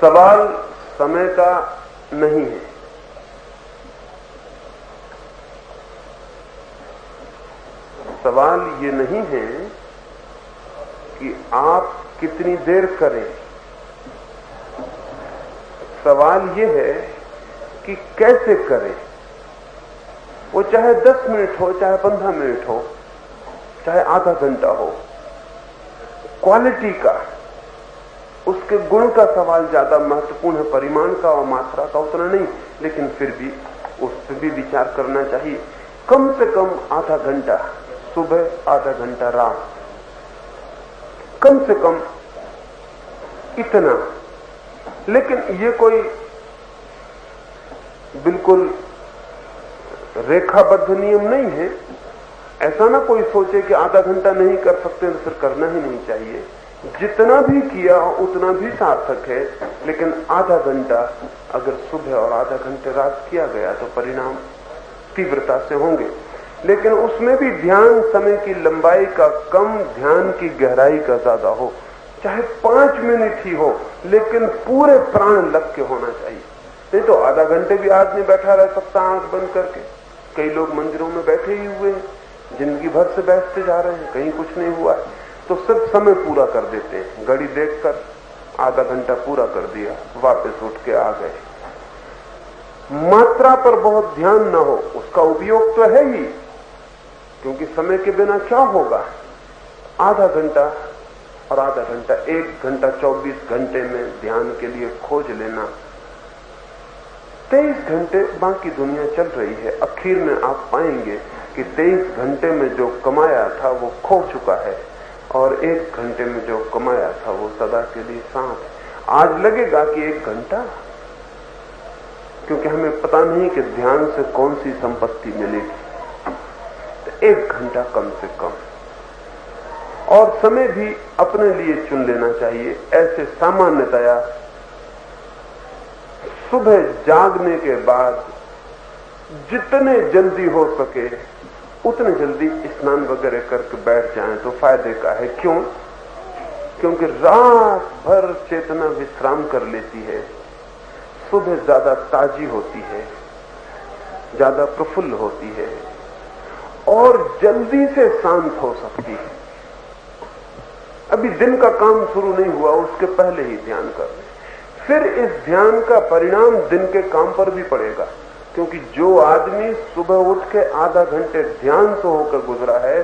सवाल समय का नहीं है। सवाल ये नहीं है कि आप कितनी देर करें, सवाल ये है कि कैसे करें। वो चाहे 10 मिनट हो, चाहे 15 मिनट हो, चाहे आधा घंटा हो, क्वालिटी का, उसके गुण का सवाल ज्यादा महत्वपूर्ण है, परिमाण का और मात्रा का उतना नहीं। लेकिन फिर भी उस पर भी विचार करना चाहिए। कम से कम आधा घंटा सुबह, आधा घंटा रात, कम से कम इतना। लेकिन ये कोई बिल्कुल रेखाबद्ध नियम नहीं है। ऐसा ना कोई सोचे कि आधा घंटा नहीं कर सकते तो फिर करना ही नहीं चाहिए। जितना भी किया उतना भी सार्थक है। लेकिन आधा घंटा अगर सुबह और आधा घंटे रात किया गया तो परिणाम तीव्रता से होंगे। लेकिन उसमें भी ध्यान समय की लंबाई का कम, ध्यान की गहराई का ज्यादा हो। चाहे 5 मिनट ही हो, लेकिन पूरे प्राण लग के होना चाहिए। नहीं तो आधा घंटे भी आदमी बैठा रह सकता आंख बंद करके। कई लोग मंदिरों में बैठे ही हुए हैं, जिंदगी भर से बैठते जा रहे हैं, कहीं कुछ नहीं हुआ है, तो सिर्फ समय पूरा कर देते हैं। घड़ी देखकर आधा घंटा पूरा कर दिया, वापस उठ के आ गए। मात्रा पर बहुत ध्यान न हो, उसका उपयोग तो है ही, क्योंकि समय के बिना क्या होगा। आधा घंटा और आधा घंटा, 1 घंटा 24 घंटे में ध्यान के लिए खोज लेना। 23 घंटे बाकी दुनिया चल रही है। आखिर में आप पाएंगे कि 23 घंटे में जो कमाया था वो खो चुका है, और 1 घंटे में जो कमाया था वो सदा के लिए साथ है। आज लगेगा कि 1 घंटा, क्योंकि हमें पता नहीं कि ध्यान से कौन सी संपत्ति मिलेगी। तो 1 घंटा कम से कम। और समय भी अपने लिए चुन लेना चाहिए। ऐसे सामान्यतया सुबह जागने के बाद जितने जल्दी हो सके उतने जल्दी स्नान वगैरह करके बैठ जाएं तो फायदे का है। क्यों? क्योंकि रात भर चेतना विश्राम कर लेती है, सुबह ज्यादा ताजी होती है, ज्यादा प्रफुल्ल होती है और जल्दी से शांत हो सकती है। अभी दिन का काम शुरू नहीं हुआ, उसके पहले ही ध्यान कर ले। फिर इस ध्यान का परिणाम दिन के काम पर भी पड़ेगा, क्योंकि जो आदमी सुबह उठ के आधा घंटे ध्यान से होकर गुजरा है,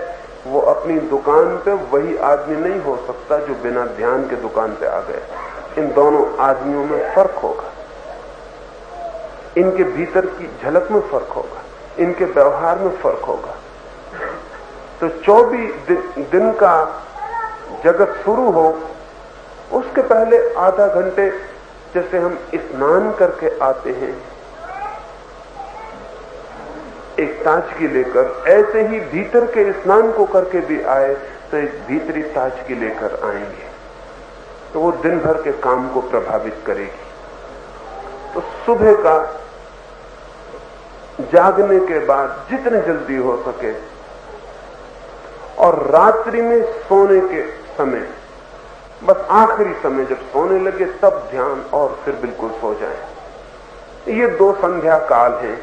वो अपनी दुकान पे वही आदमी नहीं हो सकता जो बिना ध्यान के दुकान पे आ गया। इन दोनों आदमियों में फर्क होगा, इनके भीतर की झलक में फर्क होगा, इनके व्यवहार में फर्क होगा। तो 24 दिन का जगत शुरू हो, उसके पहले आधा घंटे, जैसे हम स्नान करके आते हैं एक ताजगी लेकर, ऐसे ही भीतर के स्नान को करके भी आए तो एक भीतरी ताजगी लेकर आएंगे, तो वो दिन भर के काम को प्रभावित करेगी। तो सुबह का जागने के बाद जितने जल्दी हो सके, और रात्रि में सोने के समय, बस आखिरी समय जब सोने लगे तब ध्यान, और फिर बिल्कुल सो जाएं। ये 2 संध्या काल हैं,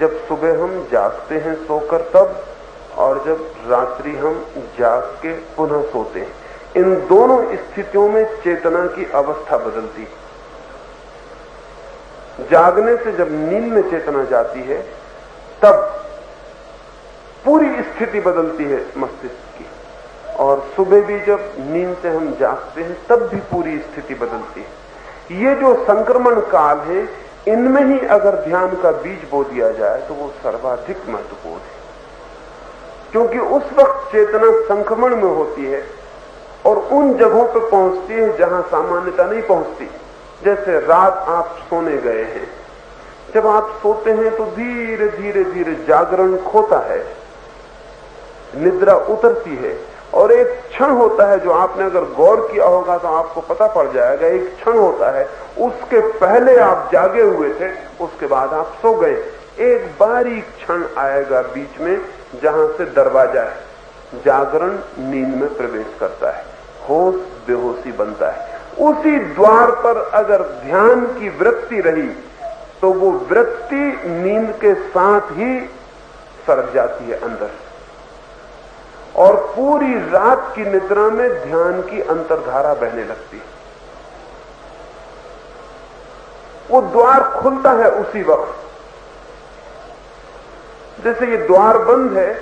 जब सुबह हम जागते हैं सोकर तब, और जब रात्रि हम जाग के पुनः सोते हैं। इन दोनों स्थितियों में चेतना की अवस्था बदलती है। जागने से जब नींद में चेतना जाती है तब पूरी स्थिति बदलती है मस्तिष्क की, और सुबह भी जब नींद से हम जागते हैं तब भी पूरी स्थिति बदलती है। ये जो संक्रमण काल है, इनमें ही अगर ध्यान का बीज बो दिया जाए तो वो सर्वाधिक महत्वपूर्ण है, क्योंकि उस वक्त चेतना संक्रमण में होती है और उन जगहों पर पहुंचती है जहां सामान्यता नहीं पहुंचती। जैसे रात आप सोने गए हैं, जब आप सोते हैं तो धीरे धीरे धीरे जागरण खोता है, निद्रा उतरती है, और एक क्षण होता है जो आपने अगर गौर किया होगा तो आपको पता पड़ जाएगा। एक क्षण होता है, उसके पहले आप जागे हुए थे, उसके बाद आप सो गए। एक बारीक क्षण आएगा बीच में जहां से दरवाजा है, जागरण नींद में प्रवेश करता है, होश बेहोशी बनता है। उसी द्वार पर अगर ध्यान की वृत्ति रही तो वो वृत्ति नींद के साथ ही सरक जाती है अंदर, और पूरी रात की निद्रा में ध्यान की अंतर्धारा बहने लगती है। वो द्वार खुलता है उसी वक्त। जैसे ये द्वार बंद है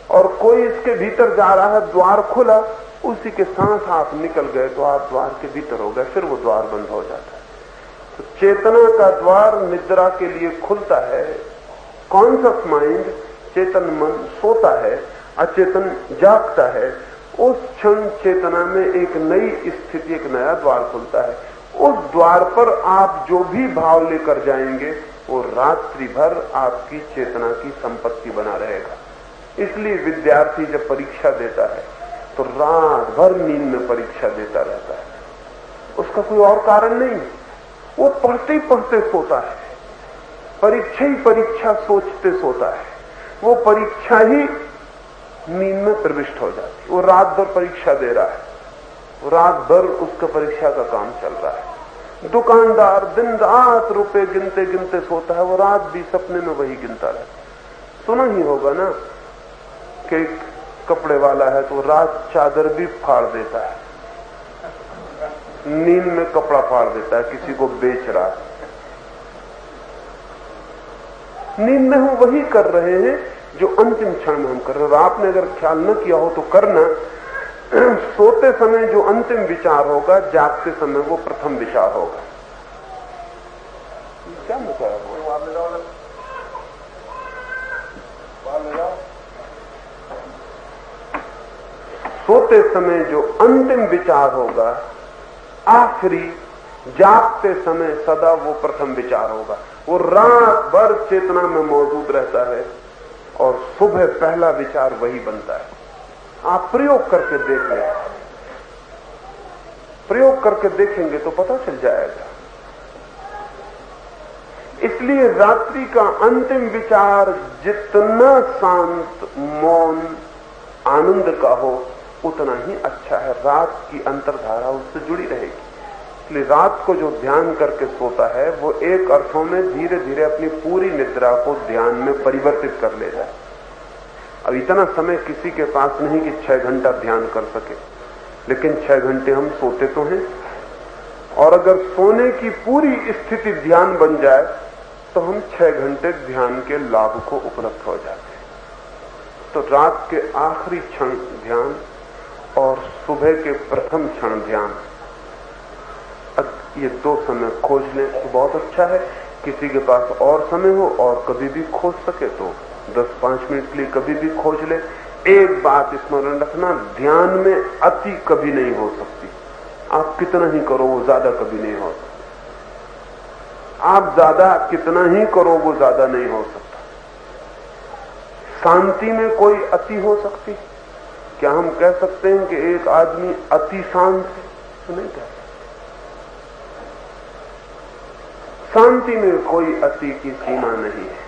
और कोई इसके भीतर जा रहा है, द्वार खुला, उसी के साथ आप निकल गए तो आप द्वार के भीतर हो गए, फिर वो द्वार बंद हो जाता है। तो चेतना का द्वार निद्रा के लिए खुलता है। कॉन्शियस माइंड, चेतन मन सोता है, अचेतन जागता है। उस क्षण चेतना में एक नई स्थिति, एक नया द्वार खुलता है। उस द्वार पर आप जो भी भाव लेकर जाएंगे वो रात्रि भर आपकी चेतना की संपत्ति बना रहेगा। इसलिए विद्यार्थी जब परीक्षा देता है तो रात भर नींद में परीक्षा देता रहता है। उसका कोई और कारण नहीं, वो पढ़ते ही पढ़ते सोता है, परीक्षा ही परीक्षा सोचते सोता है, वो परीक्षा ही नींद में प्रविष्ट हो जाती है। वो रात भर परीक्षा दे रहा है, रात भर उसका परीक्षा का काम चल रहा है। दुकानदार दिन रात रुपए गिनते गिनते सोता है, वो रात भी सपने में वही गिनता रहता है। सुना ही होगा ना कि कपड़े वाला है तो रात चादर भी फाड़ देता है, नींद में कपड़ा फाड़ देता है, किसी को बेच रहा है। नींद में हम वही कर रहे हैं जो अंतिम क्षण में हम कर रहे हैं। आपने अगर ख्याल न किया हो तो करना, सोते समय जो अंतिम विचार होगा, जागते समय वो प्रथम विचार होगा। क्या मतलब सोते समय जो अंतिम विचार होगा आखिरी, जागते समय सदा वो प्रथम विचार होगा। वो रात भर चेतना में मौजूद रहता है और सुबह पहला विचार वही बनता है। आप प्रयोग करके देख लें, प्रयोग करके देखेंगे तो पता चल जाएगा। इसलिए रात्रि का अंतिम विचार जितना शांत, मौन, आनंद का हो उतना ही अच्छा है। रात की अंतर्धारा उससे जुड़ी रहेगी। इसलिए रात को जो ध्यान करके सोता है वो एक अर्थों में धीरे धीरे अपनी पूरी निद्रा को ध्यान में परिवर्तित कर लेता है। अब इतना समय किसी के पास नहीं कि 6 घंटा ध्यान कर सके, लेकिन 6 घंटे हम सोते तो हैं। और अगर सोने की पूरी स्थिति ध्यान बन जाए तो हम 6 घंटे ध्यान के लाभ को उपलब्ध हो जाते हैं। तो रात के आखिरी क्षण ध्यान और सुबह के प्रथम क्षण ध्यान, ये 2 समय खोज लें तो बहुत अच्छा है। किसी के पास और समय हो और कभी भी खोज सके तो 10-5 मिनट के लिए कभी भी खोज ले। एक बात स्मरण रखना, ध्यान में अति कभी नहीं हो सकती। आप कितना ही करो वो ज्यादा कभी नहीं हो सकता। आप ज्यादा कितना ही करो वो ज्यादा नहीं हो सकता। शांति में कोई अति हो सकती? क्या हम कह सकते हैं कि एक आदमी अति शांत है? तो नहीं कह सकते। शांति में कोई अति की सीमा नहीं है।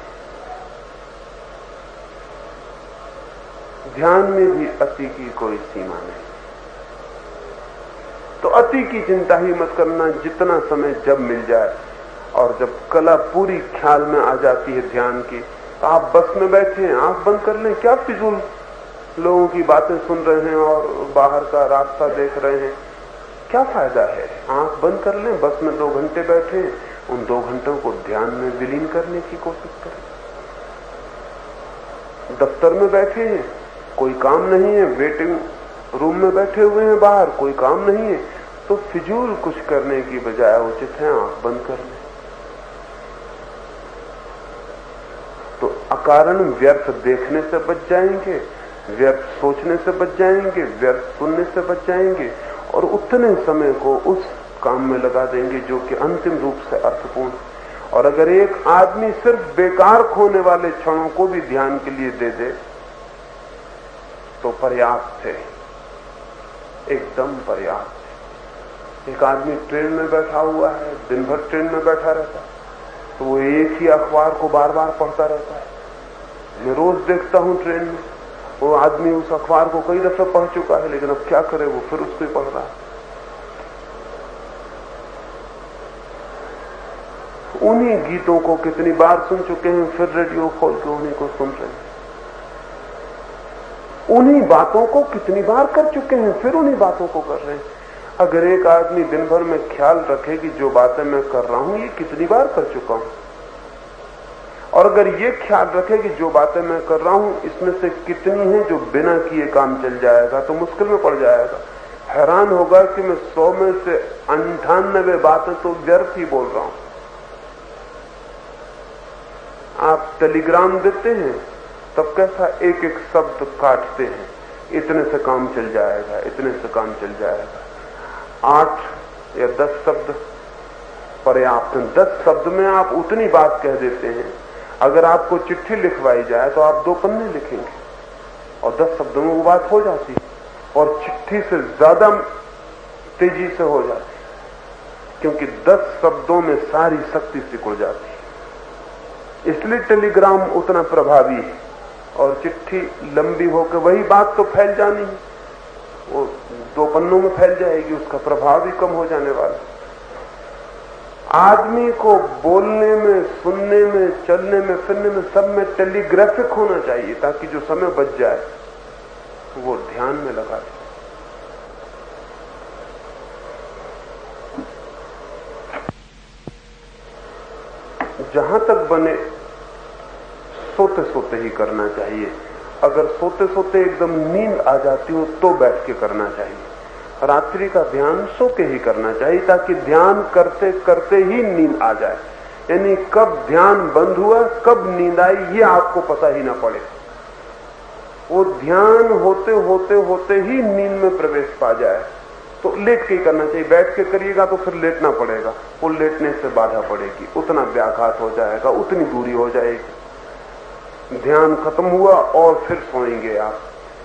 ध्यान में भी अति की कोई सीमा नहीं। तो अति की चिंता ही मत करना। जितना समय जब मिल जाए और जब कला पूरी ख्याल में आ जाती है ध्यान की, तो आप बस में बैठे हैं, आंख बंद कर लें। क्या फिजूल लोगों की बातें सुन रहे हैं और बाहर का रास्ता देख रहे हैं, क्या फायदा है? आंख बंद कर लें, बस में 2 घंटे बैठे हैं, उन 2 घंटों को ध्यान में विलीन करने की कोशिश करें। दफ्तर में बैठे हैं, कोई काम नहीं है, वेटिंग रूम में बैठे हुए हैं, बाहर कोई काम नहीं है, तो फिजूल कुछ करने की बजाय उचित है आंख बंद कर लें। तो अकारण व्यर्थ देखने से बच जाएंगे, व्यर्थ सोचने से बच जाएंगे, व्यर्थ सुनने से बच जाएंगे, और उतने समय को उस काम में लगा देंगे जो कि अंतिम रूप से अर्थपूर्ण। और अगर एक आदमी सिर्फ बेकार खोने वाले क्षणों को भी ध्यान के लिए दे दे तो पर्याप्त है, एकदम पर्याप्त। एक आदमी ट्रेन में बैठा हुआ है, दिन भर ट्रेन में बैठा रहता है, तो वो एक ही अखबार को बार बार पढ़ता रहता है। मैं रोज देखता हूं ट्रेन में, वो आदमी उस अखबार को कई दफे पढ़ चुका है, लेकिन अब क्या करे, वो फिर उसको ही पढ़ रहा है। उन्हीं गीतों को कितनी बार सुन चुके हैं, फिर रेडियो खोल के उन्हीं को सुन रहे हैं। उन्हीं बातों को कितनी बार कर चुके हैं, फिर उन्हीं बातों को कर रहे हैं। अगर एक आदमी दिन भर में ख्याल रखे कि जो बातें मैं कर रहा हूं ये कितनी बार कर चुका हूं, और अगर ये ख्याल रखे कि जो बातें मैं कर रहा हूं इसमें से कितनी हैं जो बिना किए काम चल जाएगा, तो मुश्किल में पड़ जाएगा। हैरान होगा कि मैं 100 में से 98 बातें तो व्यर्थ ही बोल रहा हूं। आप टेलीग्राम देते हैं तब कैसा एक एक शब्द काटते हैं, इतने से काम चल जाएगा, इतने से काम चल जाएगा। 8 या 10 शब्द पर्याप्त हैं। 10 शब्द में आप उतनी बात कह देते हैं। अगर आपको चिट्ठी लिखवाई जाए तो आप 2 पन्ने लिखेंगे और 10 शब्दों में वो बात हो जाती है, और चिट्ठी से ज्यादा तेजी से हो जाती है, क्योंकि 10 शब्दों में सारी शक्ति सिकुड़ जाती है। इसलिए टेलीग्राम उतना प्रभावी है, और चिट्ठी लंबी होकर वही बात तो फैल जानी है, वो 2 पन्नों में फैल जाएगी, उसका प्रभाव भी कम हो जाने वाला। आदमी को बोलने में, सुनने में, चलने में, फिरने में, सब में टेलीग्राफिक होना चाहिए, ताकि जो समय बच जाए वो ध्यान में लगा दे। जहां तक बने सोते सोते ही करना चाहिए। अगर सोते सोते एकदम नींद आ जाती हो तो बैठ के करना चाहिए। रात्रि का ध्यान सो के ही करना चाहिए, ताकि ध्यान करते करते ही नींद आ जाए। यानी कब ध्यान बंद हुआ, कब नींद आई, ये आपको पता ही ना पड़े। वो ध्यान होते होते होते ही नींद में प्रवेश पा जाए। तो लेट के ही करना चाहिए। बैठ के करिएगा तो फिर लेटना पड़ेगा, वो लेटने से बाधा पड़ेगी, उतना व्याघात हो जाएगा, उतनी दूरी हो जाएगी। ध्यान खत्म हुआ और फिर सोएंगे आप,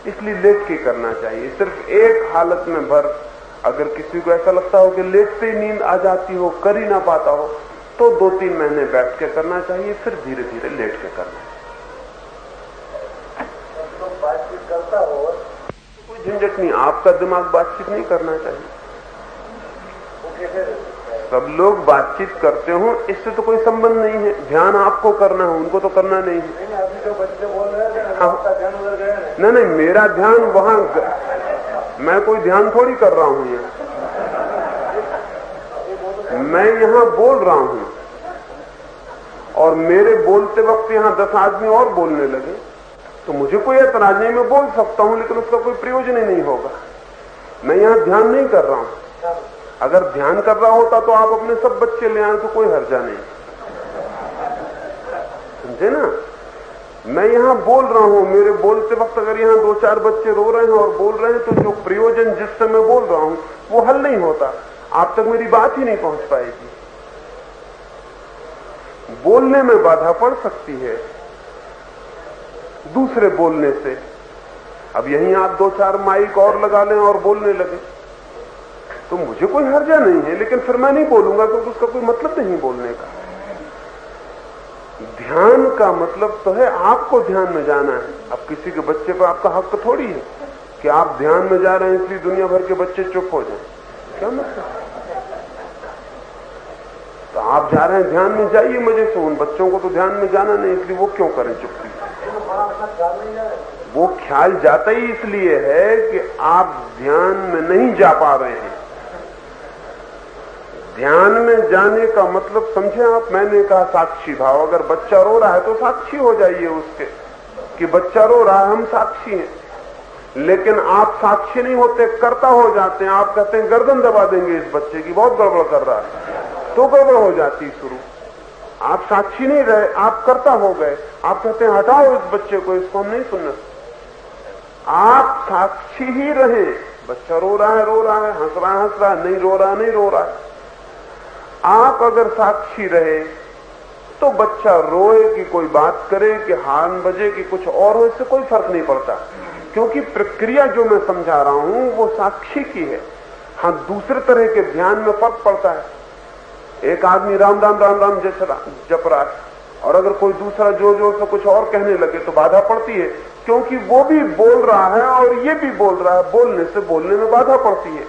इसलिए लेट के करना चाहिए। सिर्फ एक हालत में भर, अगर किसी को ऐसा लगता हो कि लेटते ही नींद आ जाती हो, कर ही ना पाता हो, तो 2-3 महीने बैठ के करना चाहिए, फिर धीरे धीरे लेट के करना चाहिए। बातचीत करता हो कोई झंझट नहीं, आपका दिमाग बातचीत नहीं करना चाहिए। सब लोग बातचीत करते हो, इससे तो कोई संबंध नहीं है। ध्यान आपको करना है, उनको तो करना नहीं है। अभी जो बच्चे बोल रहे हैं, आपका ध्यान उधर गया है। नहीं, मेरा ध्यान वहां, मैं कोई ध्यान थोड़ी कर रहा हूं यहाँ, मैं यहां बोल रहा हूं, और मेरे बोलते वक्त यहां 10 आदमी और बोलने लगे तो मुझे कोई ऐतराज नहीं, मैं बोल सकता हूं, लेकिन उसका कोई प्रयोजन ही नहीं होगा। मैं यहां ध्यान नहीं कर रहा हूं। अगर ध्यान कर रहा होता तो आप अपने सब बच्चे ले आए तो कोई हर्जा नहीं, समझे ना। मैं यहां बोल रहा हूं, मेरे बोलते वक्त अगर यहां 2-4 बच्चे रो रहे हैं और बोल रहे हैं, तो जो प्रयोजन जिससे मैं बोल रहा हूं वो हल नहीं होता, आप तक मेरी बात ही नहीं पहुंच पाएगी। बोलने में बाधा पड़ सकती है दूसरे बोलने से। अब यहीं आप 2-4 माइक और लगा लें और बोलने लगे तो मुझे कोई हर्जा नहीं है, लेकिन फिर मैं नहीं बोलूंगा, क्योंकि उसका कोई मतलब नहीं बोलने का। ध्यान का मतलब तो है आपको ध्यान में जाना है। अब किसी के बच्चे पर आपका हक थोड़ी है कि आप ध्यान में जा रहे हैं इसलिए दुनिया भर के बच्चे चुप हो जाएं, क्या मतलब। तो आप जा रहे हैं ध्यान में, जाइए मजे से। उन बच्चों को तो ध्यान में जाना नहीं, इसलिए वो क्यों करें चुप्पी। वो ख्याल जाता ही इसलिए है कि आप ध्यान में नहीं जा पा रहे हैं। ध्यान में जाने का मतलब समझे आप, मैंने कहा साक्षी भाव। अगर बच्चा रो रहा है तो साक्षी हो जाइए उसके कि बच्चा रो रहा है, हम साक्षी हैं। लेकिन आप साक्षी नहीं होते, कर्ता हो जाते हैं। आप कहते हैं गर्दन दबा देंगे इस बच्चे की, बहुत गड़बड़ कर रहा है, तो गड़बड़ हो जाती शुरू। आप साक्षी नहीं रहे, आप कर्ता हो गए। आप कहते हैं हटाओ इस बच्चे को, इसको हम नहीं सुनना। आप साक्षी ही रहे। बच्चा रो रहा है, हंस रहा है, नहीं रो रहा है। आप अगर साक्षी रहे तो बच्चा रोए कि कोई बात करे कि हार्न बजे कि कुछ और हो, इससे कोई फर्क नहीं पड़ता, क्योंकि प्रक्रिया जो मैं समझा रहा हूं वो साक्षी की है। हाँ, दूसरे तरह के ध्यान में फर्क पड़ता है। एक आदमी राम राम राम राम जप रहा है, और अगर कोई दूसरा जोर जोर से कुछ और कहने लगे तो बाधा पड़ती है, क्योंकि वो भी बोल रहा है और ये भी बोल रहा है। बोलने से बोलने में बाधा पड़ती है।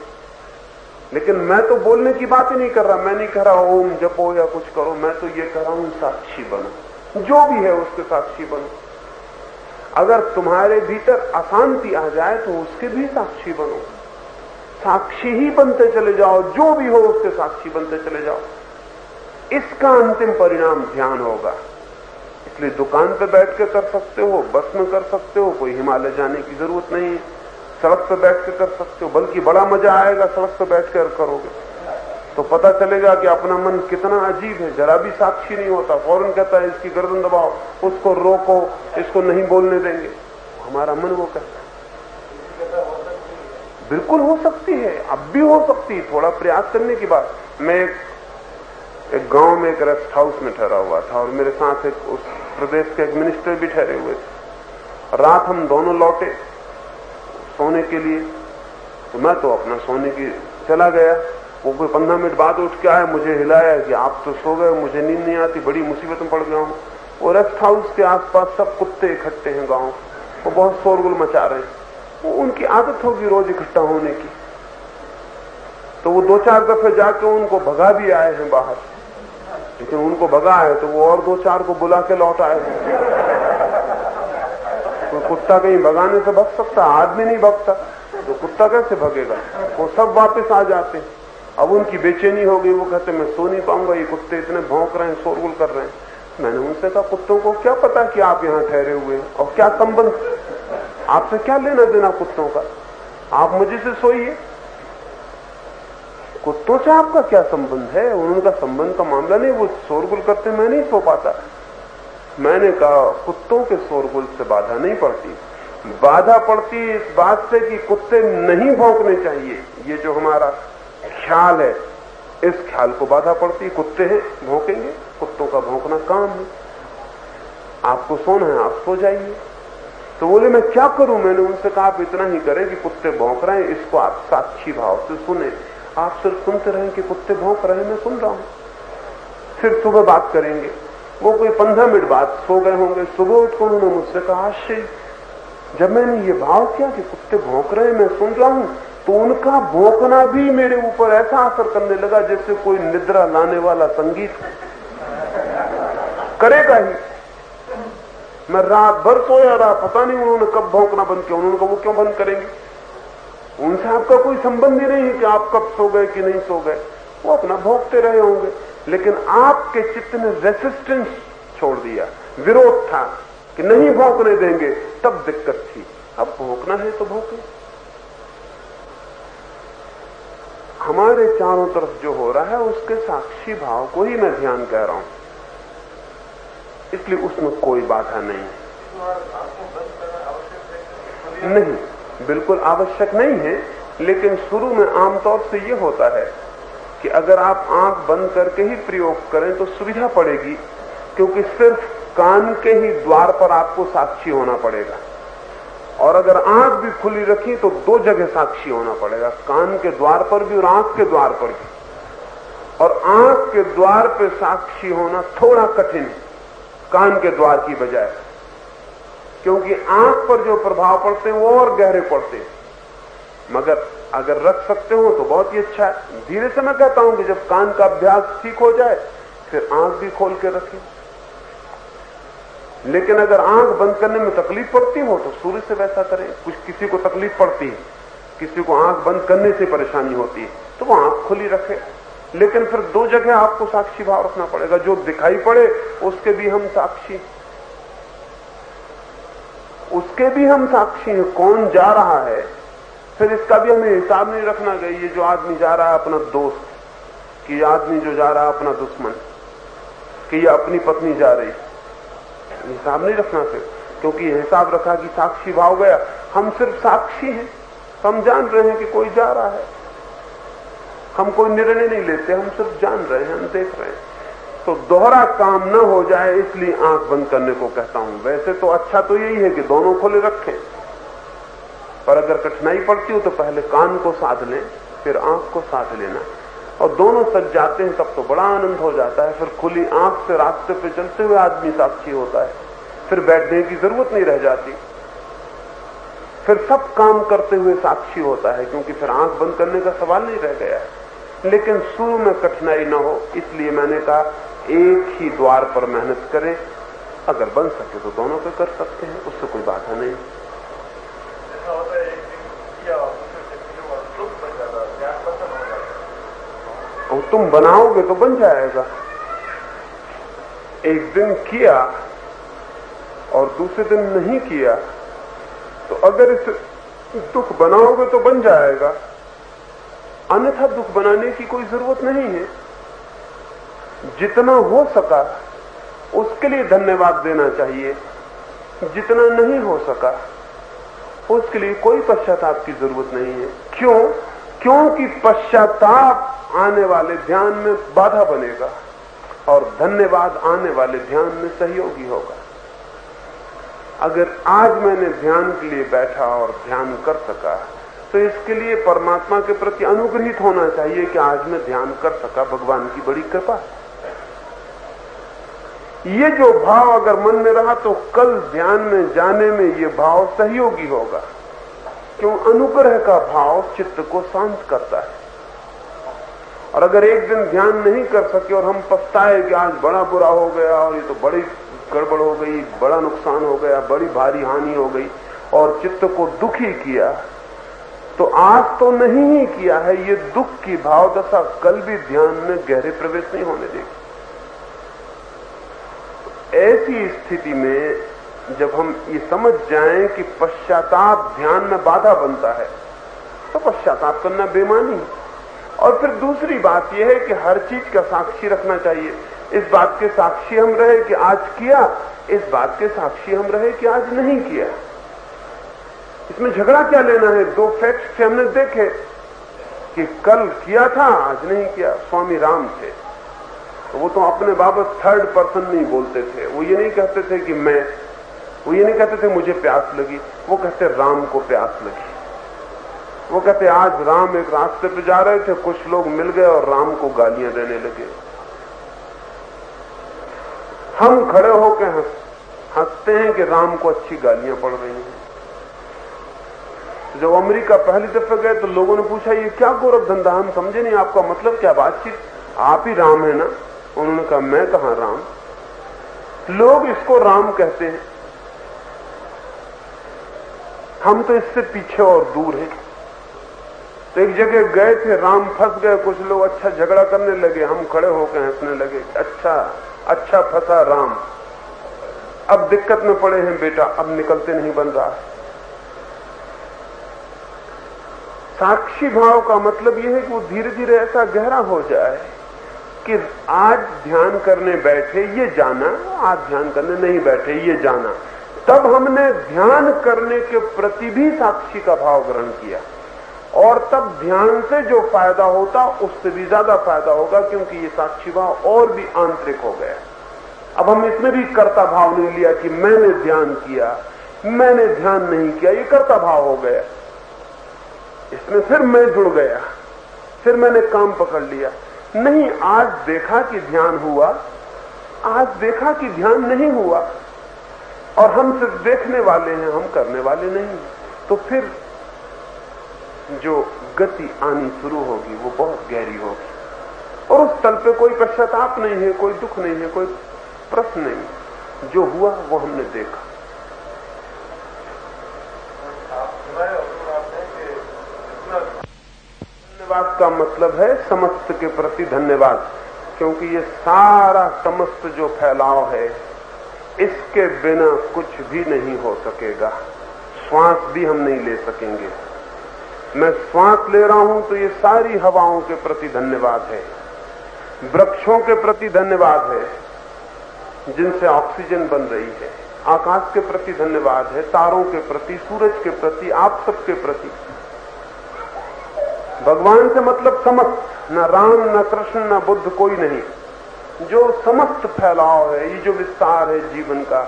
लेकिन मैं तो बोलने की बात ही नहीं कर रहा, मैं नहीं कह रहा ओम जपो या कुछ करो, मैं तो ये कह रहा हूं साक्षी बनो, जो भी है उसके साक्षी बनो। अगर तुम्हारे भीतर अशांति आ जाए तो उसके भी साक्षी बनो, साक्षी ही बनते चले जाओ, जो भी हो उसके साक्षी बनते चले जाओ। इसका अंतिम परिणाम ध्यान होगा। इसलिए दुकान पे बैठ के कर सकते हो, बस में कर सकते हो, कोई हिमालय जाने की जरूरत नहीं है, सड़क पे बैठ के कर सकते हो, बल्कि बड़ा मजा आएगा सड़क पे बैठ कर करोगे तो पता चलेगा कि अपना मन कितना अजीब है, जरा भी साक्षी नहीं होता, फौरन कहता है इसकी गर्दन दबाओ, उसको रोको, इसको नहीं बोलने देंगे। हमारा मन वो कहता है। बिल्कुल हो सकती है, अब भी हो सकती है, थोड़ा प्रयास करने की बात। मैं एक गांव में एक रेस्ट हाउस में ठहरा हुआ था और मेरे साथ एक उस प्रदेश के एक मिनिस्टर भी ठहरे हुए थे। रात हम दोनों लौटे सोने के लिए, तो मैं तो अपना सोने की चला गया। वो कोई 15 मिनट बाद उठ के आया, मुझे हिलाया कि आप तो सो गए, मुझे नींद नहीं आती, बड़ी मुसीबत में पड़ गया हूं। वो रेस्ट हाउस के आसपास सब कुत्ते इकट्ठे हैं गांव, वो बहुत शोरगुल मचा रहे हैं। वो उनकी आदत होगी रोज इकट्ठा होने की, तो वो 2-4 दफे जाके उनको भगा भी आए हैं बाहर, लेकिन उनको भगा है तो वो और 2-4 को बुला के लौट आए हैं। तो कुत्ता कहीं भगाने से भग सकता, आदमी नहीं भगता, तो कुत्ता कैसे भगेगा? वो सब वापस आ जाते हैं। अब उनकी बेचैनी हो गई, वो कहते मैं सो नहीं पाऊंगा, ये कुत्ते इतने भौंक रहे हैं, शोरगुल कर रहे हैं। मैंने उनसे कहा कुत्तों को क्या पता कि आप यहाँ ठहरे हुए हैं, और क्या संबंध, आपसे क्या लेना देना कुत्तों का, आप मुझे से सोइए, कुत्तों से आपका क्या संबंध है? उनका संबंध का मामला नहीं, वो शोरगुल करते, मैं नहीं सो पाता। मैंने कहा कुत्तों के शोरगुल से बाधा नहीं पड़ती, बाधा पड़ती इस बात से कि कुत्ते नहीं भौंकने चाहिए। ये जो हमारा ख्याल है, इस ख्याल को बाधा पड़ती। कुत्ते हैं भौंकेंगे, कुत्तों का भौंकना काम है, आपको सोना है आप सो जाइए। तो बोले मैं क्या करूं? मैंने उनसे कहा आप इतना ही करें कि कुत्ते भौंक रहे हैं, इसको आप साक्षी भाव से सुने, आप सिर्फ सुनते रहें कि कुत्ते भौंक रहे हैं, मैं सुन रहा हूं, फिर सुबह बात करेंगे। वो कोई 15 मिनट बाद सो गए होंगे। सुबह उठकर उन्होंने मुझसे कहा आश्चर्य, जब मैंने ये भाव किया कि कुत्ते भौंक रहे हैं, मैं सुन रहा हूं, तो उनका भौंकना भी मेरे ऊपर ऐसा असर करने लगा जैसे कोई निद्रा लाने वाला संगीत करेगा ही। मैं रात भर सोया रहा, पता नहीं उन्होंने कब भौंकना बंद किया। उन्होंने कहा वो क्यों बंद करेंगे, उनसे आपका कोई संबंध ही नहीं है कि आप कब सो गए कि नहीं सो गए, वो अपना भौंकते रहे होंगे। लेकिन आपके चित्त ने रेसिस्टेंस छोड़ दिया, विरोध था कि नहीं भौंकने देंगे, तब दिक्कत थी। अब भौंकना है तो भौंके। हमारे चारों तरफ जो हो रहा है उसके साक्षी भाव को ही मैं ध्यान कह रहा हूं, इसलिए उसमें कोई बाधा नहीं। नहीं, बिल्कुल आवश्यक नहीं है, लेकिन शुरू में आमतौर से यह होता है कि अगर आप आंख बंद करके ही प्रयोग करें तो सुविधा पड़ेगी, क्योंकि सिर्फ कान के ही द्वार पर आपको साक्षी होना पड़ेगा। और अगर आंख भी खुली रखी तो 2 जगह साक्षी होना पड़ेगा, कान के द्वार पर भी और आंख के द्वार पर भी। और आंख के द्वार पर साक्षी होना थोड़ा कठिन है कान के द्वार की बजाय, क्योंकि आंख पर जो प्रभाव पड़ते हैं वो और गहरे पड़ते हैं। मगर अगर रख सकते हो तो बहुत ही अच्छा है। धीरे से मैं कहता हूं कि जब कान का अभ्यास ठीक हो जाए फिर आंख भी खोल के रखें। लेकिन अगर आंख बंद करने में तकलीफ पड़ती हो तो शुरू से वैसा करें। कुछ किसी को तकलीफ पड़ती है, किसी को आंख बंद करने से परेशानी होती है, तो वो आंख खुली रखे। लेकिन फिर 2 जगह आपको साक्षी भाव रखना पड़ेगा, जो दिखाई पड़े उसके भी हम साक्षी, उसके भी हम साक्षी हैं। कौन जा रहा है फिर इसका भी हमें हिसाब नहीं रखना गया, ये जो आदमी जा रहा है अपना दोस्त, कि ये आदमी जो जा रहा है अपना दुश्मन, कि ये अपनी पत्नी जा रही, हिसाब नहीं रखना फिर, क्योंकि हिसाब रखा कि साक्षी भाव गया। हम सिर्फ साक्षी हैं, हम जान रहे हैं कि कोई जा रहा है, हम कोई निर्णय नहीं लेते, हम सिर्फ जान रहे हैं, हम देख रहे हैं। तो दोहरा काम न हो जाए इसलिए आंख बंद करने को कहता हूं। वैसे तो अच्छा तो यही है कि दोनों खोले रखें, पर अगर कठिनाई पड़ती हो तो पहले कान को साध लें, फिर आंख को साध लेना, और दोनों सज जाते हैं तब तो बड़ा आनंद हो जाता है। फिर खुली आंख से रास्ते पे चलते हुए आदमी साक्षी होता है, फिर बैठने की जरूरत नहीं रह जाती, फिर सब काम करते हुए साक्षी होता है, क्योंकि फिर आंख बंद करने का सवाल नहीं रह गया है। लेकिन शुरू में कठिनाई न हो, इसलिए मैंने कहा एक ही द्वार पर मेहनत करें। अगर बन सके तो दोनों पे कर सकते हैं, उससे कोई बाधा नहीं। और तुम बनाओगे तो बन जाएगा। एक दिन किया और दूसरे दिन नहीं किया तो अगर इसे दुख बनाओगे तो बन जाएगा, अन्यथा दुख बनाने की कोई जरूरत नहीं है। जितना हो सका उसके लिए धन्यवाद देना चाहिए, जितना नहीं हो सका उसके लिए कोई पश्चाताप की जरूरत नहीं है। क्यों? क्योंकि पश्चाताप आने वाले ध्यान में बाधा बनेगा और धन्यवाद आने वाले ध्यान में सहयोगी होगा। अगर आज मैंने ध्यान के लिए बैठा और ध्यान कर सका तो इसके लिए परमात्मा के प्रति अनुग्रहित होना चाहिए कि आज मैं ध्यान कर सका, भगवान की बड़ी कृपा। ये जो भाव अगर मन में रहा तो कल ध्यान में जाने में ये भाव सहयोगी होगा। क्यों? अनुग्रह का भाव चित्त को शांत करता है। और अगर एक दिन ध्यान नहीं कर सके और हम पछताए कि आज बड़ा बुरा हो गया और ये तो बड़ी गड़बड़ हो गई, बड़ा नुकसान हो गया, बड़ी भारी हानि हो गई और चित्त को दुखी किया, तो आज तो नहीं ही किया है, ये दुख की भाव दशा कल भी ध्यान में गहरे प्रवेश नहीं होने देगी। ऐसी स्थिति में जब हम ये समझ जाएं कि पश्चाताप ध्यान में बाधा बनता है तो पश्चाताप करना बेमानी है। और फिर दूसरी बात यह है कि हर चीज का साक्षी रखना चाहिए। इस बात के साक्षी हम रहे कि आज किया, इस बात के साक्षी हम रहे कि आज नहीं किया। इसमें झगड़ा क्या लेना है? दो फैक्ट्स से हमने देखे कि कल किया था, आज नहीं किया। स्वामी राम थे तो वो तो अपने बाबत थर्ड पर्सन नहीं बोलते थे। वो ये नहीं कहते थे कि मैं, वो ये नहीं कहते थे मुझे प्यास लगी, वो कहते राम को प्यास लगी। वो कहते आज राम एक रास्ते पे जा रहे थे, कुछ लोग मिल गए और राम को गालियां देने लगे। हम खड़े होकर हंसते हैं कि राम को अच्छी गालियां पड़ रही हैं। जब अमेरिका पहली दफे गए तो लोगों ने पूछा ये क्या गौरव धंधा, हम समझे नहीं, आपका मतलब क्या बातचीत, आप ही राम है ना? उन्होंने कहा मैं कहां राम, लोग इसको राम कहते हैं, हम तो इससे पीछे और दूर हैं। तो एक जगह गए थे, राम फंस गए, कुछ लोग अच्छा झगड़ा करने लगे, हम खड़े होकर हंसने लगे। अच्छा फंसा राम, अब दिक्कत में पड़े हैं बेटा, अब निकलते नहीं बन रहा है। साक्षी भाव का मतलब यह है कि वो धीरे धीरे ऐसा गहरा हो जाए कि आज ध्यान करने बैठे ये जाना, आज ध्यान करने नहीं बैठे ये जाना। तब हमने ध्यान करने के प्रति भी साक्षी का भाव ग्रहण किया और तब ध्यान से जो फायदा होता उससे भी ज्यादा फायदा होगा, क्योंकि ये साक्षी भाव और भी आंतरिक हो गया। अब हम इसमें भी कर्ता भाव नहीं लिया कि मैंने ध्यान किया, मैंने ध्यान नहीं किया, ये कर्ता भाव हो गया। इसमें फिर मैं जुड़ गया, फिर मैंने काम पकड़ लिया। नहीं, आज देखा कि ध्यान हुआ, आज देखा कि ध्यान नहीं हुआ, और हम सिर्फ देखने वाले हैं, हम करने वाले नहीं। तो फिर जो गति आनी शुरू होगी वो बहुत गहरी होगी और उस तल पे कोई पश्चाताप नहीं है, कोई दुख नहीं है, कोई प्रश्न नहीं। जो हुआ वो हमने देखा। धन्यवाद का मतलब है समस्त के प्रति धन्यवाद, क्योंकि ये सारा समस्त जो फैलाव है इसके बिना कुछ भी नहीं हो सकेगा। श्वास भी हम नहीं ले सकेंगे। मैं श्वास ले रहा हूं तो ये सारी हवाओं के प्रति धन्यवाद है, वृक्षों के प्रति धन्यवाद है जिनसे ऑक्सीजन बन रही है, आकाश के प्रति धन्यवाद है, तारों के प्रति, सूरज के प्रति, आप सबके प्रति। भगवान से मतलब समस्त, न राम न कृष्ण न बुद्ध, कोई नहीं। जो समस्त फैलाव है, ये जो विस्तार है जीवन का,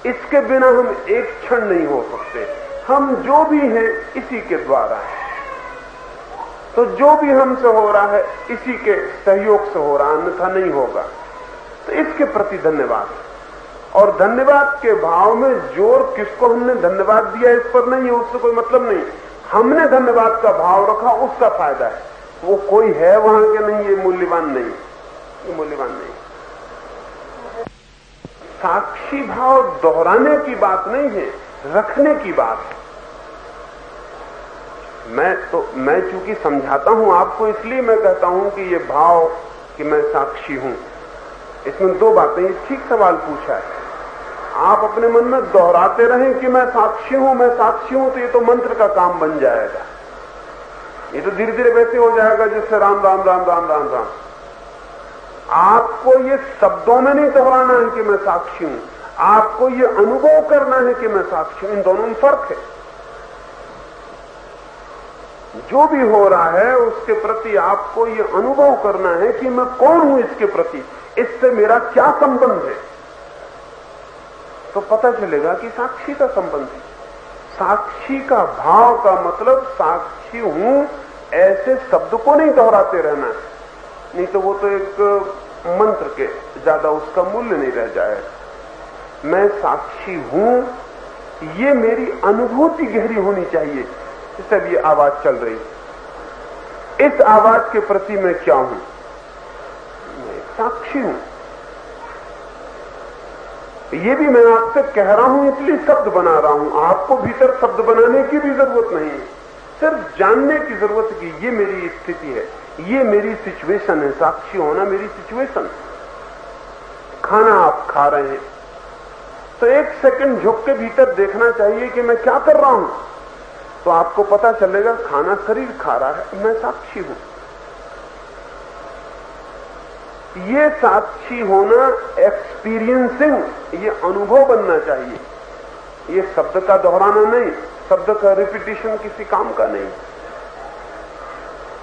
इसके बिना हम एक क्षण नहीं हो सकते। हम जो भी हैं इसी के द्वारा है। तो जो भी हमसे हो रहा है इसी के सहयोग से हो रहा, अन्यथा नहीं होगा। तो इसके प्रति धन्यवाद। और धन्यवाद के भाव में जोर किसको हमने धन्यवाद दिया इस पर नहीं है, उससे कोई मतलब नहीं। हमने धन्यवाद का भाव रखा, उसका फायदा है। वो कोई है वहां के नहीं, ये मूल्यवान नहीं, ये मूल्यवान नहीं। साक्षी भाव दोहराने की बात नहीं है, रखने की बात है। मैं चूंकि समझाता हूं आपको, इसलिए मैं कहता हूं कि ये भाव कि मैं साक्षी हूं, इसमें दो बातें। ये ठीक सवाल पूछा है। आप अपने मन में दोहराते रहें कि मैं साक्षी हूं, मैं साक्षी हूं, तो ये तो मंत्र का काम बन जाएगा। ये तो धीरे धीरे वैसे हो जाएगा जैसे राम राम राम राम राम राम। आपको ये शब्दों में नहीं दोहराना है कि मैं साक्षी हूं, आपको ये अनुभव करना है कि मैं साक्षी हूं। इन दोनों में फर्क है। जो भी हो रहा है उसके प्रति आपको ये अनुभव करना है कि मैं कौन हूं इसके प्रति, इससे मेरा क्या संबंध है, तो पता चलेगा कि साक्षी का संबंध है। साक्षी का भाव का मतलब साक्षी हूं ऐसे शब्द को नहीं दोहराते रहना है, नहीं तो वो तो एक मंत्र के ज्यादा उसका मूल्य नहीं रह जाएगा। मैं साक्षी हूं, ये मेरी अनुभूति गहरी होनी चाहिए। जैसे अब ये आवाज चल रही, इस आवाज के प्रति मैं क्या हूं? मैं साक्षी हूं। ये भी मैं आपसे कह रहा हूं इसलिए शब्द बना रहा हूं। आपको भीतर शब्द बनाने की भी जरूरत नहीं है, सिर्फ जानने की जरूरत है कि ये मेरी स्थिति है, ये मेरी सिचुएशन है। साक्षी होना मेरी सिचुएशन। खाना आप खा रहे हैं तो एक सेकंड झुक के भीतर देखना चाहिए कि मैं क्या कर रहा हूं, तो आपको पता चलेगा खाना शरीर खा रहा है, मैं साक्षी हूं। ये साक्षी होना एक्सपीरियंसिंग, ये अनुभव बनना चाहिए। ये शब्द का दोहराना नहीं, शब्द का रिपीटिशन किसी काम का नहीं।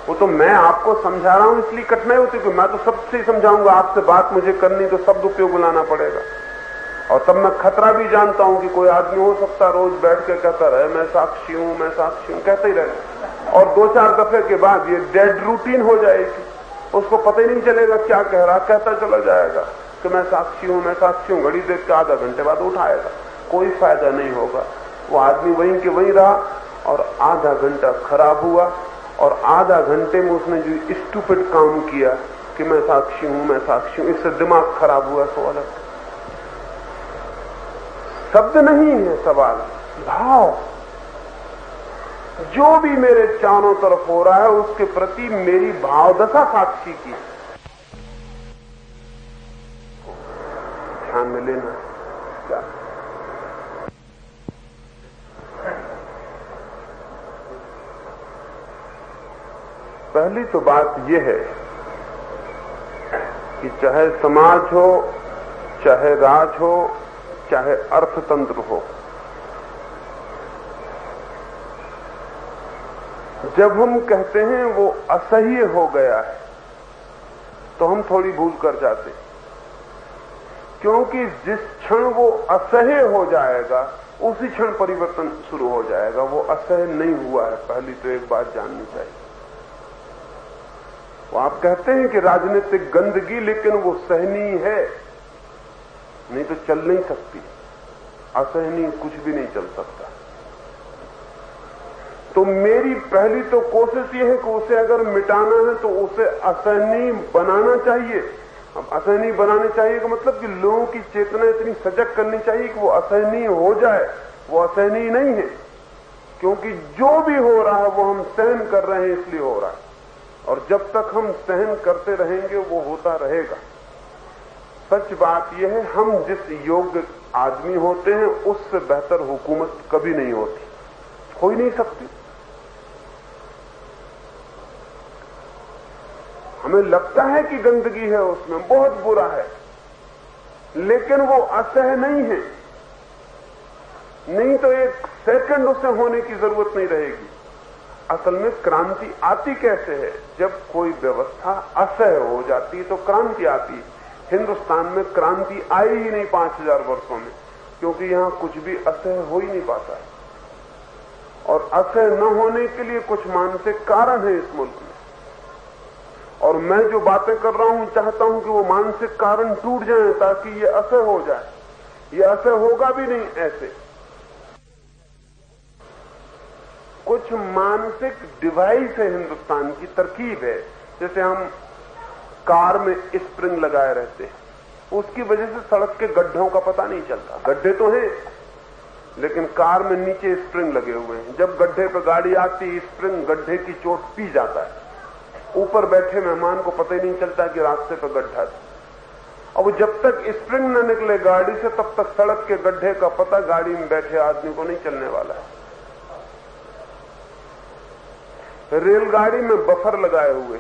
वो तो मैं आपको समझा रहा हूं इसलिए कठिनाई होती, कि मैं तो सबसे ही समझाऊंगा, आपसे बात मुझे करनी तो शब्द उपयोग लाना पड़ेगा। और तब मैं खतरा भी जानता हूं कि कोई आदमी हो सकता रोज बैठ के कहता रहे मैं साक्षी हूं, मैं साक्षी हूं, कहते ही रहे, और 2-4 दफे के बाद ये डेड रूटीन हो जाएगी। उसको पता ही नहीं चलेगा क्या कह रहा, कहता चला जाएगा कि मैं साक्षी हूं, मैं साक्षी हूं। घड़ी देख के आधा घंटे बाद उठाएगा, कोई फायदा नहीं होगा। वो आदमी वहीं के वहीं रहा और आधा घंटा खराब हुआ, और आधा घंटे में उसने जो स्टूपिड काम किया कि मैं साक्षी हूं, मैं साक्षी हूं, इससे दिमाग खराब हुआ। तो अलग शब्द नहीं है सवाल, भाव। जो भी मेरे चारों तरफ हो रहा है उसके प्रति मेरी भाव दशा साक्षी की। ध्यान में लेना क्या? पहली तो बात यह है कि चाहे समाज हो, चाहे राज हो, चाहे अर्थतंत्र हो, जब हम कहते हैं वो असह्य हो गया है तो हम थोड़ी भूल कर जाते, क्योंकि जिस क्षण वो असह्य हो जाएगा उसी क्षण परिवर्तन शुरू हो जाएगा। वो असह्य नहीं हुआ है, पहली तो एक बात जाननी चाहिए। वो आप कहते हैं कि राजनीतिक गंदगी, लेकिन वो सहनीय है, नहीं तो चल नहीं सकती। असहनीय कुछ भी नहीं चल सकता। तो मेरी पहली तो कोशिश ये है कि उसे अगर मिटाना है तो उसे असहनीय बनाना चाहिए। अब असहनीय बनाने चाहिए का मतलब कि लोगों की चेतना इतनी सजग करनी चाहिए कि वो असहनीय हो जाए। वो असहनीय नहीं है, क्योंकि जो भी हो रहा है वो हम सहन कर रहे हैं इसलिए हो रहा है, और जब तक हम सहन करते रहेंगे वो होता रहेगा। सच बात यह है, हम जिस योग्य आदमी होते हैं उससे बेहतर हुकूमत कभी नहीं होती, हो ही नहीं सकती। हमें लगता है कि गंदगी है उसमें, बहुत बुरा है, लेकिन वो असह्य नहीं है। नहीं तो एक सेकंड उसे होने की जरूरत नहीं रहेगी। असल में क्रांति आती कैसे है? जब कोई व्यवस्था असह्य हो जाती है तो क्रांति आती है। हिंदुस्तान में क्रांति आई ही नहीं 5000 वर्षों में, क्योंकि यहां कुछ भी असह्य हो ही नहीं पाता है। और असह्य न होने के लिए कुछ मानसिक कारण है इस मुल्क में, और मैं जो बातें कर रहा हूं चाहता हूं कि वो मानसिक कारण टूट जाएं ताकि ये असह्य हो जाए। ये असह्य होगा भी नहीं ऐसे। कुछ मानसिक डिवाइस है, हिंदुस्तान की तरकीब है। जैसे हम कार में स्प्रिंग लगाए रहते हैं, उसकी वजह से सड़क के गड्ढों का पता नहीं चलता। गड्ढे तो हैं, लेकिन कार में नीचे स्प्रिंग लगे हुए हैं। जब गड्ढे पर गाड़ी आती, स्प्रिंग गड्ढे की चोट पी जाता है। ऊपर बैठे मेहमान को पता ही नहीं चलता कि रास्ते पर गड्ढा था। अब जब तक स्प्रिंग न निकले गाड़ी से, तब तक सड़क के गड्ढे का पता गाड़ी में बैठे आदमी को नहीं चलने वाला है। रेलगाड़ी में बफर लगाए हुए,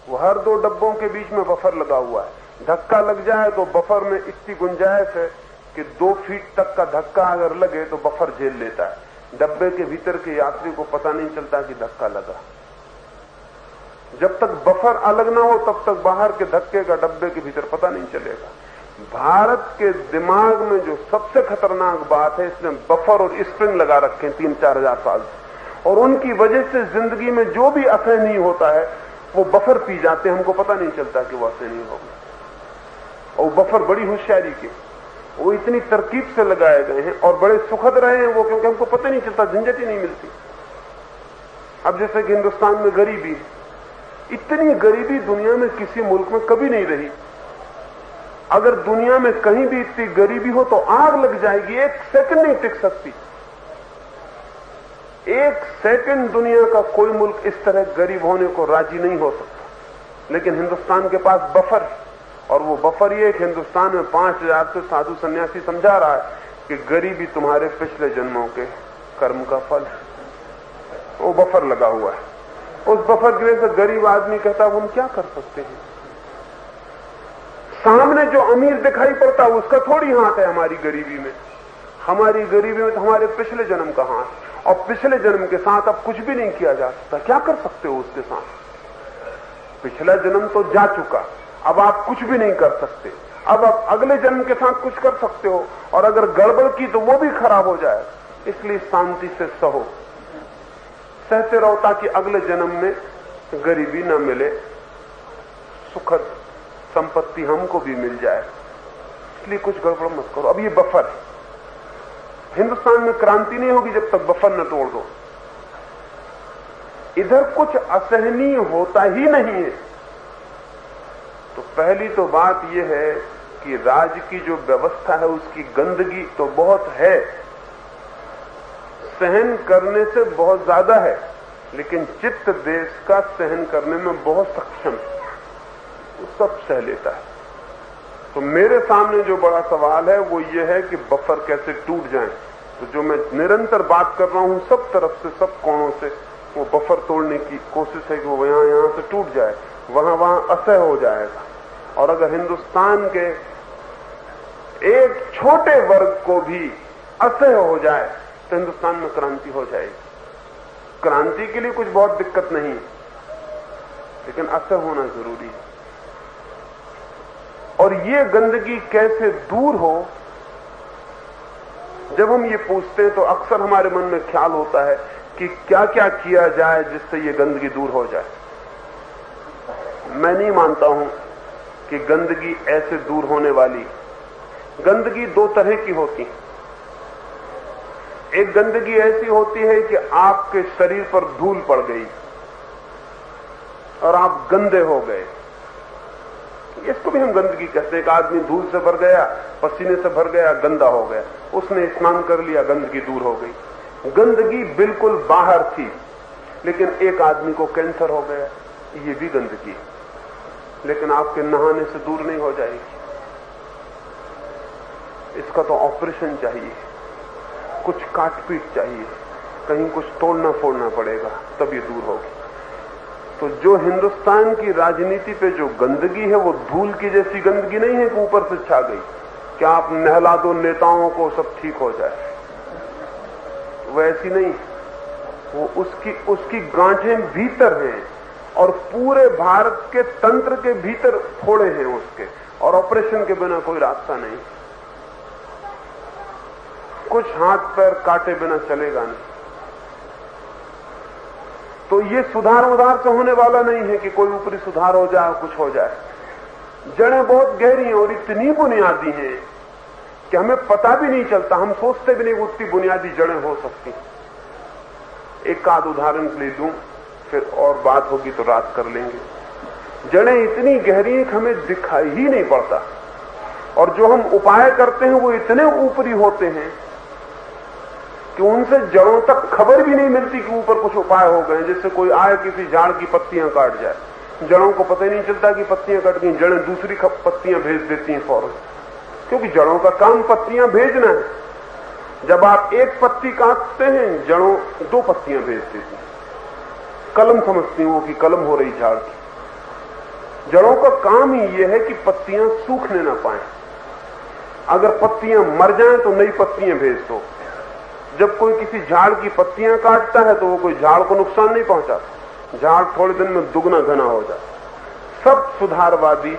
वो हर 2 डब्बों के बीच में बफर लगा हुआ है। धक्का लग जाए तो बफर में इतनी गुंजाइश है कि 2 फीट तक का धक्का अगर लगे तो बफर झेल लेता है। डब्बे के भीतर के यात्री को पता नहीं चलता कि धक्का लगा। जब तक बफर अलग ना हो तब तक बाहर के धक्के का डब्बे के भीतर पता नहीं चलेगा। भारत के दिमाग में जो सबसे खतरनाक बात है, इसमें बफर और स्प्रिंग लगा रखे हैं 3-4 हजार साल से, और उनकी वजह से जिंदगी में जो भी असहनीय होता है वो बफर पी जाते हैं। हमको पता नहीं चलता कि वो असहनीय हो गया। और बफर बड़ी होशियारी के, वो इतनी तरकीब से लगाए गए हैं और बड़े सुखद रहे हैं वो, क्योंकि हमको पता नहीं चलता, झंझट ही नहीं मिलती। अब जैसे कि हिंदुस्तान में गरीबी, इतनी गरीबी दुनिया में किसी मुल्क में कभी नहीं रही। अगर दुनिया में कहीं भी इतनी गरीबी हो तो आग लग जाएगी, 1 सेकंड नहीं टिक सकती। 1 सेकंड दुनिया का कोई मुल्क इस तरह गरीब होने को राजी नहीं हो सकता। लेकिन हिंदुस्तान के पास बफर, और वो बफर ये कि हिंदुस्तान में 5000 से साधु सन्यासी समझा रहा है कि गरीबी तुम्हारे पिछले जन्मों के कर्म का फल है। वो बफर लगा हुआ है। उस बफर की वजह से गरीब आदमी कहता है हम क्या कर सकते हैं। सामने जो अमीर दिखाई पड़ता है उसका थोड़ी हाथ है हमारी गरीबी में। हमारी गरीबी में तो हमारे पिछले जन्म का हाथ, और पिछले जन्म के साथ अब कुछ भी नहीं किया जा सकता। क्या कर सकते हो उसके साथ? पिछला जन्म तो जा चुका, अब आप कुछ भी नहीं कर सकते। अब आप अगले जन्म के साथ कुछ कर सकते हो, और अगर गड़बड़ की तो वो भी खराब हो जाए। इसलिए शांति से सहो, सहते रहो, ताकि अगले जन्म में गरीबी न मिले, सुखद संपत्ति हमको भी मिल जाए। इसलिए कुछ गड़बड़ मत करो। अब ये बफर है। हिंदुस्तान में क्रांति नहीं होगी जब तक बफर न तोड़ दो। इधर कुछ असहनीय होता ही नहीं है। तो पहली तो बात यह है कि राज्य की जो व्यवस्था है उसकी गंदगी तो बहुत है, सहन करने से बहुत ज्यादा है, लेकिन चित्त देश का सहन करने में बहुत सक्षम है, वो सब सह लेता है। तो मेरे सामने जो बड़ा सवाल है वो ये है कि बफर कैसे टूट जाए। तो जो मैं निरंतर बात कर रहा हूं सब तरफ से, सब कोणों से, वो बफर तोड़ने की कोशिश है कि वो यहां से टूट जाए, वहां असह्य हो जाएगा। और अगर हिंदुस्तान के एक छोटे वर्ग को भी असह्य हो जाए तो हिंदुस्तान में क्रांति हो जाएगी। क्रांति के लिए कुछ बहुत दिक्कत नहीं, लेकिन असह्य होना जरूरी है। और ये गंदगी कैसे दूर हो, जब हम ये पूछते हैं तो अक्सर हमारे मन में ख्याल होता है कि क्या क्या किया जाए जिससे ये गंदगी दूर हो जाए। मैं नहीं मानता हूं कि गंदगी ऐसे दूर होने वाली। गंदगी 2 तरह की होती है। एक गंदगी ऐसी होती है कि आपके शरीर पर धूल पड़ गई और आप गंदे हो गए, इसको भी हम गंदगी कहते हैं। एक आदमी धूल से भर गया, पसीने से भर गया, गंदा हो गया, उसने स्नान कर लिया, गंदगी दूर हो गई। गंदगी बिल्कुल बाहर थी, लेकिन एक आदमी को कैंसर हो गया, ये भी गंदगी, लेकिन आपके नहाने से दूर नहीं हो जाएगी। इसका तो ऑपरेशन चाहिए, कुछ काटपीट चाहिए, कहीं कुछ तोड़ना फोड़ना पड़ेगा, तब ये दूर होगी। तो जो हिंदुस्तान की राजनीति पे जो गंदगी है वो धूल की जैसी गंदगी नहीं है कि ऊपर से छा गई, क्या आप नहला दो नेताओं को सब ठीक हो जाए, वो ऐसी नहीं। वो उसकी गांठें भीतर हैं और पूरे भारत के तंत्र के भीतर फोड़े हैं उसके, और ऑपरेशन के बिना कोई रास्ता नहीं। कुछ हाथ पैर काटे बिना चलेगा नहीं। तो ये सुधार उधार से होने वाला नहीं है कि कोई ऊपरी सुधार हो जाए, कुछ हो जाए। जड़ें बहुत गहरी हैं और इतनी बुनियादी हैं कि हमें पता भी नहीं चलता, हम सोचते भी नहीं उतनी बुनियादी जड़ें हो सकती। एक आध उदाहरण के लिए दूं, फिर और बात होगी तो रात कर लेंगे। जड़ें इतनी गहरी हैं कि हमें दिखाई ही नहीं पड़ता, और जो हम उपाय करते हैं वो इतने ऊपरी होते हैं कि उनसे जड़ों तक खबर भी नहीं मिलती कि ऊपर कुछ उपाय हो गए। जैसे कोई आए किसी झाड़ की पत्तियां काट जाए, जड़ों को पता ही नहीं चलता कि पत्तियां कट गई, जड़ें दूसरी पत्तियां भेज देती हैं फौरन, क्योंकि जड़ों का काम पत्तियां भेजना है। जब आप एक पत्ती काटते हैं, जड़ों 2 पत्तियां भेज देती हैं। कलम समझती हैं वो कि कलम हो रही झाड़ की। जड़ों का काम ही यह है कि पत्तियां सूखने ना पाए। अगर पत्तियां मर जाएं तो नई पत्तियां भेज दो। जब कोई किसी झाड़ की पत्तियां काटता है तो वो कोई झाड़ को नुकसान नहीं पहुंचाता, झाड़ थोड़े दिन में दुगना घना हो जाता। सब सुधारवादी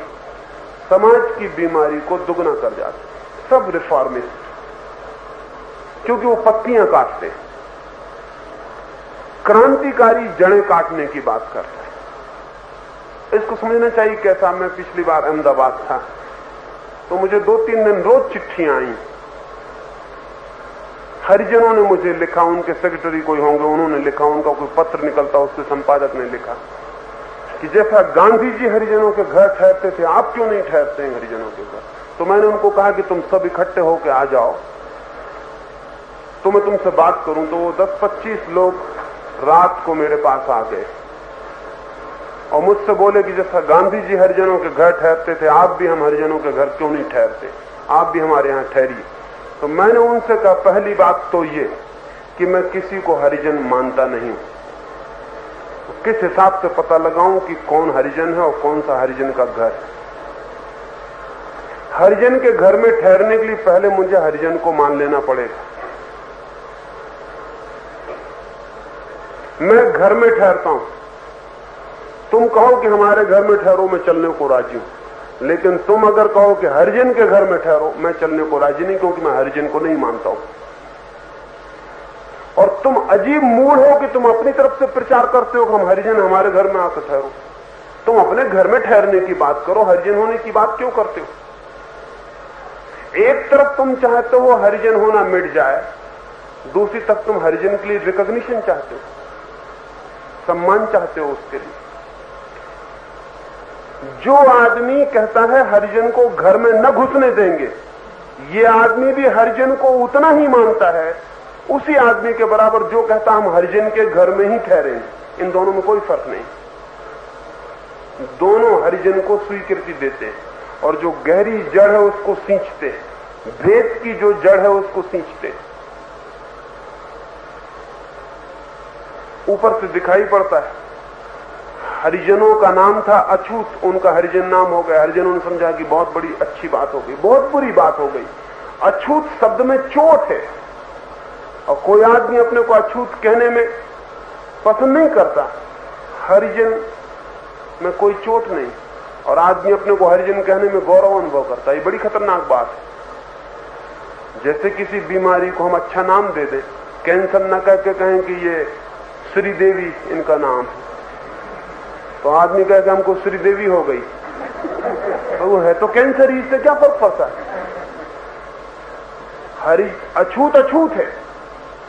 समाज की बीमारी को दुगना कर जाते, सब रिफॉर्मिस्ट, क्योंकि वो पत्तियां काटते हैं। क्रांतिकारी जड़ें काटने की बात करता है। इसको समझना चाहिए कैसा। मैं पिछली बार अहमदाबाद था तो मुझे 2-3 दिन रोज चिट्ठियां आई। हरिजनों ने मुझे लिखा, उनके सेक्रेटरी कोई होंगे, उन्होंने लिखा, उनका कोई पत्र निकलता, उसके संपादक ने लिखा कि जैसा गांधी जी हरिजनों के घर ठहरते थे, आप क्यों नहीं ठहरते हैं हरिजनों के घर। तो मैंने उनको कहा कि तुम सब इकट्ठे होकर आ जाओ तो मैं तुमसे बात करूं। तो वो 10-25 लोग रात को मेरे पास आ गए और मुझसे बोले कि जैसा गांधी जी हरिजनों के घर ठहरते थे, आप भी हम हरिजनों के घर क्यों नहीं ठहरते, आप भी हमारे यहां ठहरिए। तो मैंने उनसे कहा, पहली बात तो ये कि मैं किसी को हरिजन मानता नहीं हूं। किस हिसाब से पता लगाऊं कि कौन हरिजन है और कौन सा हरिजन का घर है। हरिजन के घर में ठहरने के लिए पहले मुझे हरिजन को मान लेना पड़ेगा। मैं घर में ठहरता हूं, तुम कहो कि हमारे घर में ठहरो, मैं चलने को राजी हूं। लेकिन तुम अगर कहो कि हरिजन के घर में ठहरो, मैं चलने को राजी नहीं, क्योंकि मैं हरिजन को नहीं मानता हूं। और तुम अजीब मूड हो कि तुम अपनी तरफ से प्रचार करते हो कि हम हरिजन, हमारे घर में आकर ठहरो। तुम अपने घर में ठहरने की बात करो, हरिजन होने की बात क्यों करते हो। एक तरफ तुम चाहते हो हरिजन होना मिट जाए, दूसरी तरफ तुम हरिजन के लिए रिकॉग्निशन चाहते हो, सम्मान चाहते हो उसके लिए। जो आदमी कहता है हरिजन को घर में न घुसने देंगे, ये आदमी भी हरिजन को उतना ही मानता है उसी आदमी के बराबर जो कहता हम हरिजन के घर में ही ठहरेंगे। इन दोनों में कोई फर्क नहीं। दोनों हरिजन को स्वीकृति देते हैं और जो गहरी जड़ है उसको सींचते हैं, भेद की जो जड़ है उसको सींचते हैं। ऊपर से दिखाई पड़ता है। हरिजनों का नाम था अछूत, उनका हरिजन नाम हो गया। हरिजनों ने समझा कि बहुत बड़ी अच्छी बात हो गई, बहुत बुरी बात हो गई। अछूत शब्द में चोट है और कोई आदमी अपने को अछूत कहने में पसंद नहीं करता। हरिजन में कोई चोट नहीं और आदमी अपने को हरिजन कहने में गौरव अनुभव करता है। ये बड़ी खतरनाक बात है। जैसे किसी बीमारी को हम अच्छा नाम दे दें, कैंसर न कह के कहें कि ये श्रीदेवी इनका नाम है, तो आदमी कहे कि हमको श्रीदेवी हो गई, तो वो है तो कैंसर ही, इससे क्या फर्क पड़ता है। अछूत अछूत है,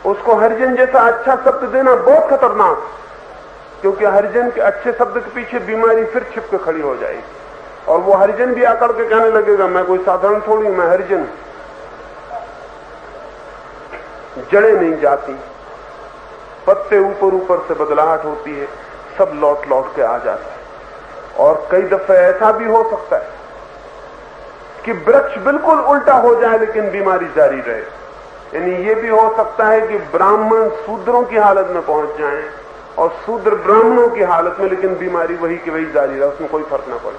उसको हरिजन जैसा अच्छा शब्द देना बहुत खतरनाक, क्योंकि हरिजन के अच्छे शब्द के पीछे बीमारी फिर छिप के खड़ी हो जाएगी और वो हरिजन भी आकर के कहने लगेगा मैं कोई साधारण थोड़ी, मैं हरिजन। जड़ें नहीं जाती, पत्ते ऊपर ऊपर से बदलाहट होती है, सब लौट लौट के आ जाता है। और कई दफे ऐसा भी हो सकता है कि वृक्ष बिल्कुल उल्टा हो जाए लेकिन बीमारी जारी रहे। यानी ये भी हो सकता है कि ब्राह्मण शूद्रों की हालत में पहुंच जाएं और शूद्र ब्राह्मणों की हालत में, लेकिन बीमारी वही की वही जारी रहे, उसमें कोई फर्क ना पड़े।